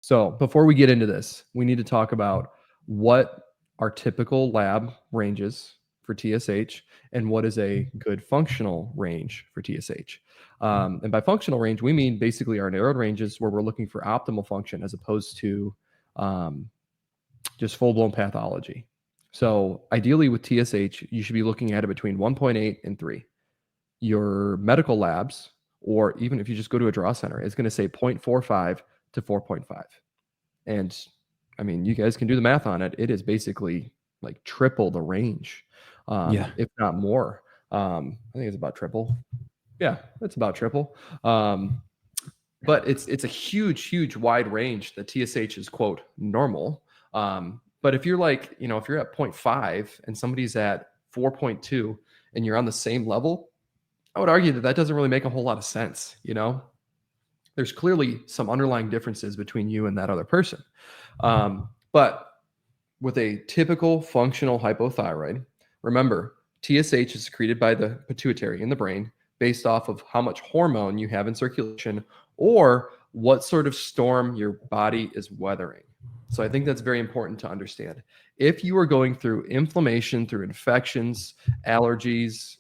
So before we get into this, we need to talk about what are typical lab ranges for TSH and what is a good functional range for TSH. And by functional range, we mean basically our narrowed ranges where we're looking for optimal function as opposed to um, just full-blown pathology. So ideally with TSH, you should be looking at it between 1.8 and 3. Your medical labs, or even if you just go to a draw center, is going to say 0.45 to 4.5. And I mean, you guys can do the math on it. It is basically like triple the range, if not more. I think it's about triple. Yeah, it's about triple. But it's a huge wide range. The TSH is quote normal. But if you're like, if you're at 0.5 and somebody's at 4.2 and you're on the same level, I would argue that doesn't really make a whole lot of sense. There's clearly some underlying differences between you and that other person. But with a typical functional hypothyroid, remember, TSH is secreted by the pituitary in the brain based off of how much hormone you have in circulation or what sort of storm your body is weathering. So I think that's very important to understand. If you are going through inflammation, through infections, allergies,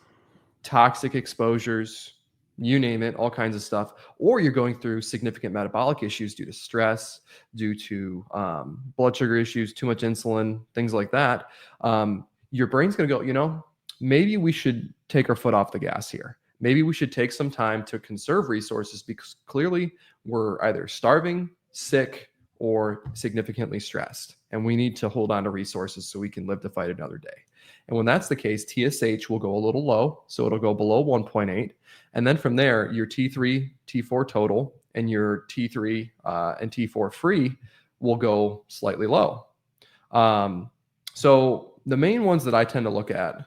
toxic exposures, you name it, all kinds of stuff, or you're going through significant metabolic issues due to stress, due to blood sugar issues, too much insulin, things like that, your brain's going to go, maybe we should take our foot off the gas here. Maybe we should take some time to conserve resources because clearly we're either starving, sick, or significantly stressed. And we need to hold on to resources so we can live to fight another day. And when that's the case, TSH will go a little low. So it'll go below 1.8. And then from there, your T3, T4 total, and your T3 and T4 free will go slightly low. So the main ones that I tend to look at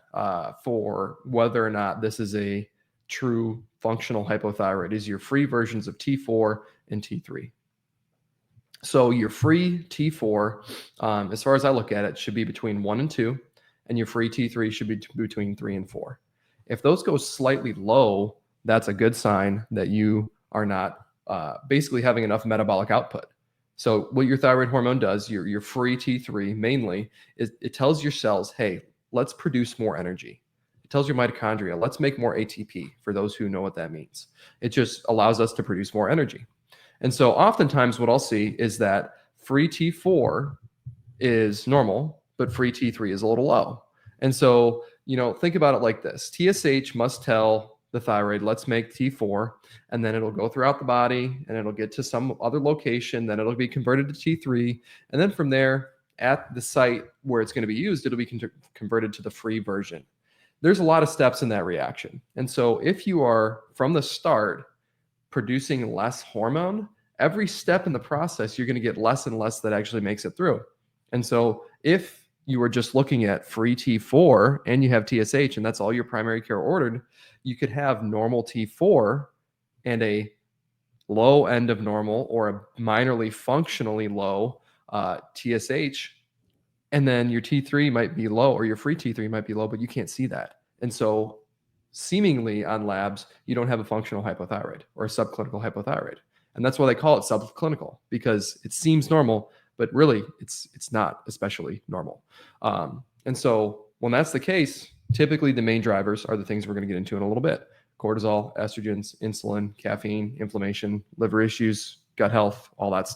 for whether or not this is a true functional hypothyroid is your free versions of T4 and T3. So your free T4, as far as I look at it, should be between 1 and 2, and your free T3 should be between 3 and 4. If those go slightly low, that's a good sign that you are not basically having enough metabolic output. So what your thyroid hormone does, your free T3 mainly, is it tells your cells, hey, let's produce more energy. It tells your mitochondria, let's make more ATP, for those who know what that means. It just allows us to produce more energy. And so oftentimes what I'll see is that free T4 is normal, but free T3 is a little low. And so, think about it like this. TSH must tell the thyroid, let's make T4, and then it'll go throughout the body and it'll get to some other location, then it'll be converted to T3. And then from there, at the site where it's going to be used, it'll be converted to the free version. There's a lot of steps in that reaction. And so if you are from the start producing less hormone, every step in the process, you're going to get less and less that actually makes it through. And so if you are just looking at free T4 and you have TSH and that's all your primary care ordered, you could have normal T4 and a low end of normal or a minorly functionally low TSH. And then your T3 might be low or your free T3 might be low, but you can't see that. And so seemingly on labs, you don't have a functional hypothyroid or a subclinical hypothyroid. And that's why they call it subclinical, because it seems normal, but really it's not especially normal. And so when that's the case, typically the main drivers are the things we're going to get into in a little bit: cortisol, estrogens, insulin, caffeine, inflammation, liver issues, gut health, all that stuff.